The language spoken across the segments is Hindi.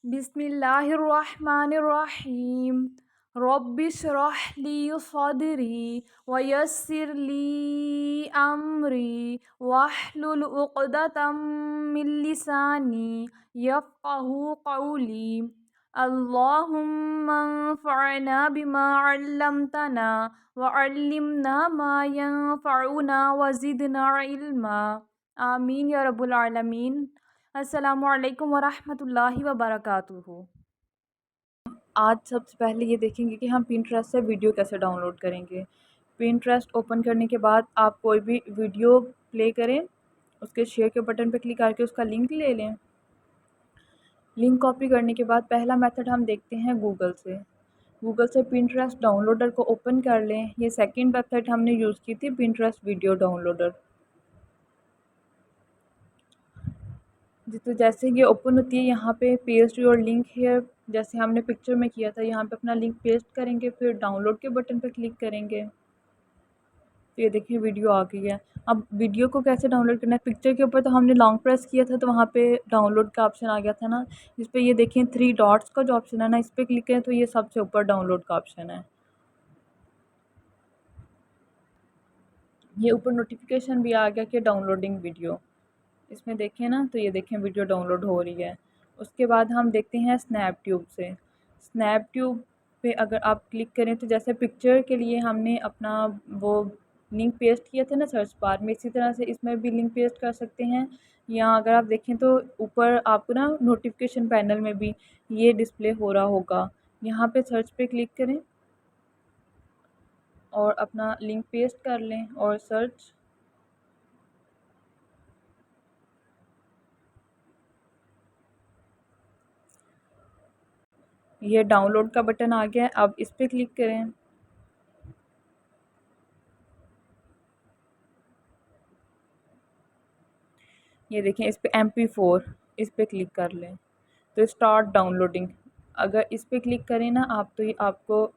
बिस्मिल्लाहिर्रहमानिर्रहीम। रब्बिश्रह ली सदरी वयस्सिर ली अमरी वाहलुल उक़दतम मिन लिसानी यफ़क़हू क़ौली। अल्लाहुम्मा अंफ़अना बिमा अल्लमतना वअल्लिमना मा यंफ़अुना वज़िदना इल्मा। आमीन या रब्बुल आलमीन। अस्सलामु अलैकुम वरहमतुल्लाहि वबरकातुहू। आज सबसे पहले ये देखेंगे कि हम पिंटरेस्ट से वीडियो कैसे डाउनलोड करेंगे। पिंटरेस्ट ओपन करने के बाद आप कोई भी वीडियो प्ले करें, उसके शेयर के बटन पर क्लिक करके उसका लिंक ले लें। लिंक कॉपी करने के बाद पहला मेथड हम देखते हैं गूगल से। गूगल से पिंटरेस्ट डाउनलोडर को ओपन कर लें। ये सेकंड वेबसाइट हमने यूज़ की थी, पिंटरेस्ट वीडियो डाउनलोडर। तो जैसे ये ओपन होती है, यहाँ पे पेस्ट योर लिंक हियर, जैसे हमने पिक्चर में किया था, यहाँ पे अपना लिंक पेस्ट करेंगे, फिर डाउनलोड के बटन पर क्लिक करेंगे। तो ये देखिए वीडियो आ गई है। अब वीडियो को कैसे डाउनलोड करना है, पिक्चर के ऊपर तो हमने लॉन्ग प्रेस किया था तो वहाँ पे डाउनलोड का ऑप्शन आ गया था ना। इस पर ये देखें 3 डॉट्स का जो ऑप्शन है ना, इस पर क्लिक करें तो ये सबसे ऊपर डाउनलोड का ऑप्शन है। ये ऊपर नोटिफिकेशन भी आ गया कि डाउनलोडिंग वीडियो, इसमें देखें ना, तो ये देखें वीडियो डाउनलोड हो रही है। उसके बाद हम देखते हैं स्नैपट्यूब से। स्नैपट्यूब पे अगर आप क्लिक करें तो जैसे पिक्चर के लिए हमने अपना वो लिंक पेस्ट किया था ना सर्च बार में, इसी तरह से इसमें भी लिंक पेस्ट कर सकते हैं। या अगर आप देखें तो ऊपर आपको ना नोटिफिकेशन पैनल में भी ये डिस्प्ले हो रहा होगा। यहाँ पे सर्च पे क्लिक करें और अपना लिंक पेस्ट कर लें और सर्च। ये डाउनलोड का बटन आ गया है, अब इस पर क्लिक करें। ये देखें इस पर MP4, इस पर क्लिक कर लें तो स्टार्ट डाउनलोडिंग। अगर इस पर क्लिक करें ना आप, तो ये आपको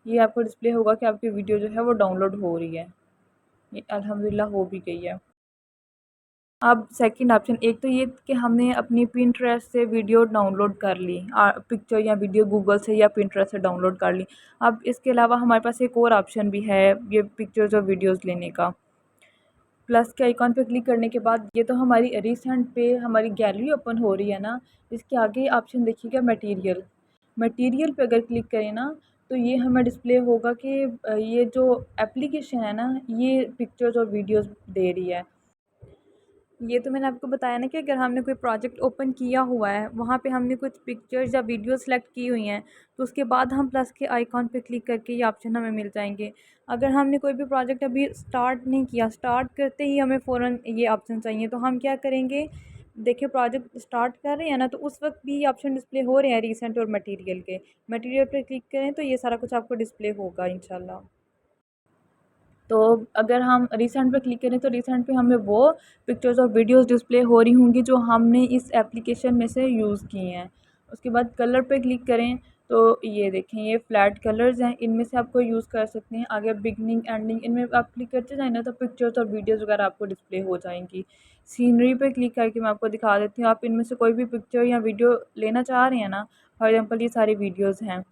ये आपको डिस्प्ले होगा कि आपकी वीडियो जो है वो डाउनलोड हो रही है। ये अल्हम्दुलिल्लाह हो भी गई है। अब सेकंड ऑप्शन, एक तो ये कि हमने अपनी पिंटरेस्ट से वीडियो डाउनलोड कर ली, पिक्चर या वीडियो गूगल से या पिंटरेस्ट से डाउनलोड कर ली। अब इसके अलावा हमारे पास एक और ऑप्शन भी है ये पिक्चर्स और वीडियोज़ लेने का। प्लस के आइकॉन पे क्लिक करने के बाद ये तो हमारी रिसेंट पे हमारी गैलरी ओपन हो रही है ना। इसके आगे ऑप्शन देखिएगा मटेरियल। मटेरियल पे अगर क्लिक करें ना तो ये हमें डिस्प्ले होगा कि ये जो एप्लीकेशन है ना, ये पिक्चर्स और वीडियोस दे रही है। ये तो मैंने आपको बताया ना कि अगर हमने कोई प्रोजेक्ट ओपन किया हुआ है, वहाँ पे हमने कुछ पिक्चर्स या वीडियो सेलेक्ट की हुई हैं, तो उसके बाद हम प्लस के आइकॉन पे क्लिक करके ये ऑप्शन हमें मिल जाएंगे। अगर हमने कोई भी प्रोजेक्ट अभी स्टार्ट नहीं किया, स्टार्ट करते ही हमें फ़ौरन ये ऑप्शन चाहिए, तो हम क्या करेंगे, देखिए प्रोजेक्ट स्टार्ट कर रहे हैं ना, तो उस वक्त भी ये ऑप्शन डिस्प्ले हो रहे हैं रिसेंट और मटीरियल के। मटीरियल पर क्लिक करें तो ये सारा कुछ आपको डिस्प्ले होगा इंशाल्लाह। तो अगर हम रिसेंट पे क्लिक करें तो रिसेंट पे हमें वो पिक्चर्स और वीडियोस डिस्प्ले हो रही होंगी जो हमने इस एप्लीकेशन में से यूज़ की हैं। उसके बाद कलर पे क्लिक करें तो ये देखें ये फ्लैट कलर्स हैं, इनमें से आपको यूज़ कर सकते हैं। आगे बिगनिंग एंडिंग, इनमें आप क्लिक करते जाए ना तो पिक्चर्स और वीडियोज़ वगैरह आपको डिस्प्ले हो जाएंगी। सीनरी पे क्लिक करके मैं आपको दिखा देती हूँ, आप इनमें से कोई भी पिक्चर या वीडियो लेना चाह रहे हैं ना, फॉर एग्ज़ाम्पल ये सारी वीडियोज़ हैं,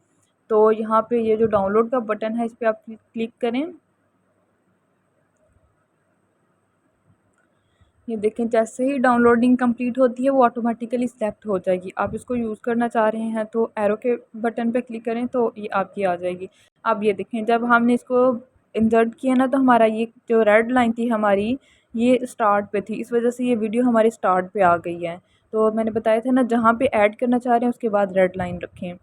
तो यहाँ पे ये जो डाउनलोड का बटन है इस पर आप क्लिक करें। ये देखें जैसे ही डाउनलोडिंग कंप्लीट होती है वो ऑटोमेटिकली सिलेक्ट हो जाएगी। आप इसको यूज़ करना चाह रहे हैं तो एरो के बटन पे क्लिक करें तो ये आपकी आ जाएगी। अब ये देखें जब हमने इसको इंसर्ट किया ना तो हमारा ये जो रेड लाइन थी हमारी, ये स्टार्ट पे थी, इस वजह से ये वीडियो हमारी स्टार्ट पे आ गई है। तो मैंने बताया था ना, जहाँ पे ऐड करना चाह रहे हैं उसके बाद रेड लाइन रखें।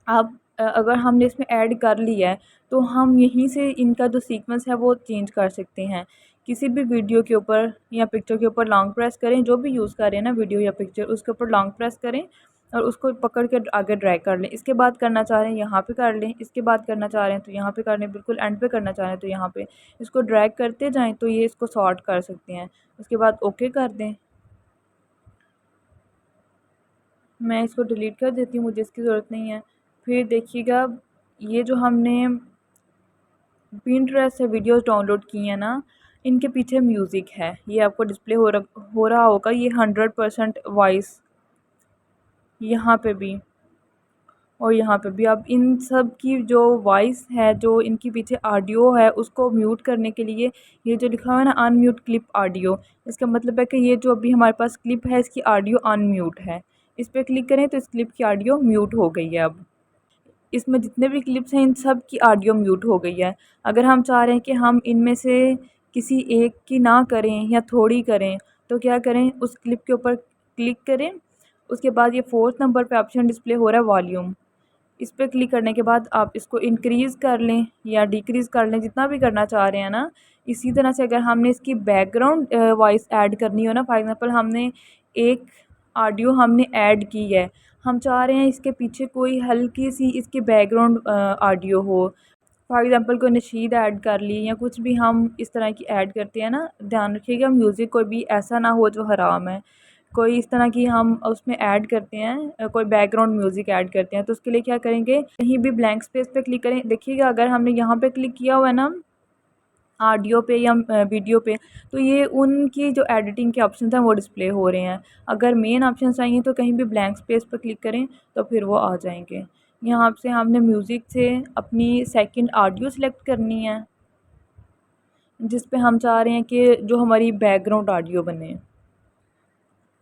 अब अगर हमने इसमें ऐड कर लिया है तो हम यहीं से इनका जो सीक्वेंस है वो चेंज कर सकते हैं। किसी भी वीडियो के ऊपर या पिक्चर के ऊपर लॉन्ग प्रेस करें, जो भी यूज़ कर रहे हैं ना वीडियो या पिक्चर, उसके ऊपर लॉन्ग प्रेस करें और उसको पकड़ के आगे ड्रैग कर लें। इसके बाद करना चाह रहे हैं यहाँ पे कर लें, इसके बाद करना चाह रहे हैं तो यहाँ पे कर लें, बिल्कुल एंड पे करना चाह रहे हैं तो यहाँ पे इसको ड्रैग करते जाएँ तो ये इसको सॉर्ट कर सकते हैं। उसके बाद ओके कर दें। मैं इसको डिलीट कर देती हूँ, मुझे इसकी ज़रूरत नहीं है। फिर देखिएगा ये जो हमने पिंटरेस्ट से वीडियोस डाउनलोड की हैं ना, इनके पीछे म्यूज़िक है, ये आपको डिस्प्ले हो रहा होगा। ये 100% वॉइस यहाँ पे भी और यहाँ पे भी। अब इन सब की जो वॉइस है, जो इनके पीछे ऑडियो है, उसको म्यूट करने के लिए ये जो लिखा हुआ है ना अनम्यूट क्लिप ऑडियो, इसका मतलब है कि ये जो अभी हमारे पास क्लिप है इसकी ऑडियो अनम्यूट है। इस पर क्लिक करें तो इस क्लिप की ऑडियो म्यूट हो गई है। अब इसमें जितने भी क्लिप्स हैं इन सब की ऑडियो म्यूट हो गई है। अगर हम चाह रहे हैं कि हम इनमें से किसी एक की ना करें या थोड़ी करें, तो क्या करें, उस क्लिप के ऊपर क्लिक करें। उसके बाद ये 4th नंबर पे ऑप्शन डिस्प्ले हो रहा है वॉल्यूम, इस पर क्लिक करने के बाद आप इसको इंक्रीज़ कर लें या डिक्रीज़ कर लें, जितना भी करना चाह रहे हैं ना। इसी तरह से अगर हमने इसकी बैकग्राउंड वॉइस ऐड करनी हो ना, फॉर एग्ज़ाम्पल हमने एक ऑडियो हमने ऐड की है, हम चाह रहे हैं इसके पीछे कोई हल्की सी इसकी बैकग्राउंड ऑडियो हो, फॉर एग्ज़ाम्पल कोई नशीद ऐड कर ली या कुछ भी हम इस तरह की ऐड करते हैं ना, ध्यान रखिएगा म्यूज़िक कोई भी ऐसा ना हो जो हराम है। कोई इस तरह की हम उसमें ऐड करते हैं, कोई बैकग्राउंड म्यूज़िक ऐड करते हैं, तो उसके लिए क्या करेंगे, कहीं भी ब्लैंक स्पेस पे क्लिक करें। देखिएगा अगर हमने यहाँ पे क्लिक किया हुआ है ना ऑडियो पे या वीडियो पे, तो ये उनकी जो एडिटिंग के ऑप्शन हैं वो डिस्प्ले हो रहे हैं। अगर मेन ऑप्शन चाहिए तो कहीं भी ब्लैंक स्पेस पर क्लिक करें तो फिर वो आ जाएंगे। यहाँ से हमने म्यूज़िक से अपनी सेकंड ऑडियो सेलेक्ट करनी है, जिस पे हम चाह रहे हैं कि जो हमारी बैकग्राउंड ऑडियो बने।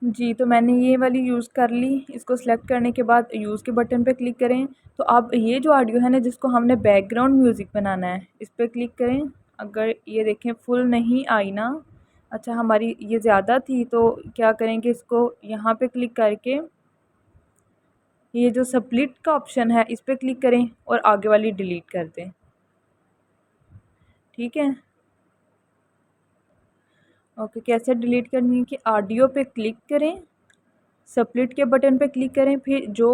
जी, तो मैंने ये वाली यूज़ कर ली। इसको सिलेक्ट करने के बाद यूज़ के बटन पे क्लिक करें। तो अब ये जो ऑडियो है ना जिसको हमने बैकग्राउंड म्यूज़िक बनाना है, इस पे क्लिक करें। अगर ये देखें फुल नहीं आई ना, अच्छा हमारी ये ज़्यादा थी, तो क्या करेंगे, इसको यहाँ पे क्लिक करके ये जो स्प्लिट का ऑप्शन है इस पे क्लिक करें और आगे वाली डिलीट कर दें। ठीक है, ओके। कैसे डिलीट करनी है कि ऑडियो पे क्लिक करें, स्प्लिट के बटन पे क्लिक करें, फिर जो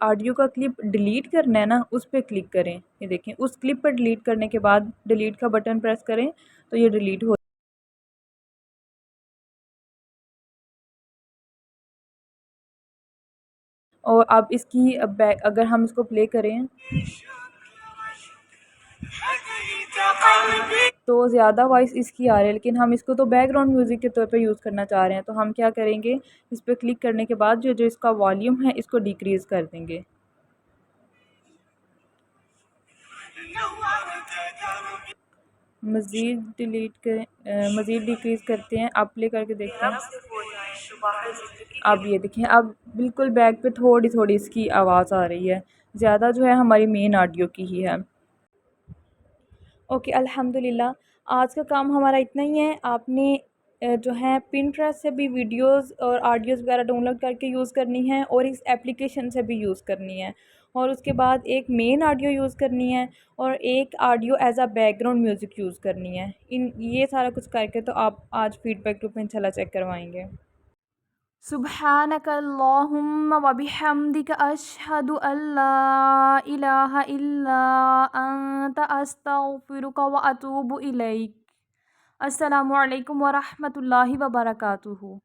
ऑडियो का क्लिप डिलीट करना है ना उस पे क्लिक करें। ये देखें उस क्लिप पर डिलीट करने के बाद डिलीट का बटन प्रेस करें तो ये डिलीट हो। और अब इसकी अगर हम इसको प्ले करें तो ज़्यादा वॉइस इसकी आ रही है, लेकिन हम इसको तो बैकग्राउंड म्यूज़िक के तौर पे यूज़ करना चाह रहे हैं, तो हम क्या करेंगे, इस पर क्लिक करने के बाद जो जो इसका वॉल्यूम है इसको डिक्रीज़ कर देंगे। मज़ीद डिलीट करें, मज़ीद डिक्रीज़ करते हैं, आप प्ले करके देखते हैं। अब ये देखें, अब बिल्कुल बैक पे थोड़ी थोड़ी इसकी आवाज़ आ रही है, ज़्यादा जो है हमारी मेन ऑडियो की ही है। ओके, अल्हम्दुलिल्लाह। आज का काम हमारा इतना ही है। आपने जो है पिंटरेस्ट से भी वीडियोस और ऑडियोज़ वगैरह डाउनलोड करके यूज़ करनी है और इस एप्लीकेशन से भी यूज़ करनी है, और उसके बाद एक मेन ऑडियो यूज़ करनी है और एक audio as a background music use करनी है। इन ये सारा कुछ करके तो आप आज फीडबैक ग्रुप में इंशाल्लाह चेक करवाएंगे। सुब्हानक अल्लाहुम्मा व बिहम्दिका अशहदु अल्ला इलाहा इल्ला अंता अस्तगफिरुका व अतूबु इलैक। अस्सलामु अलैकुम व रहमतुल्लाहि व बरकातुहू।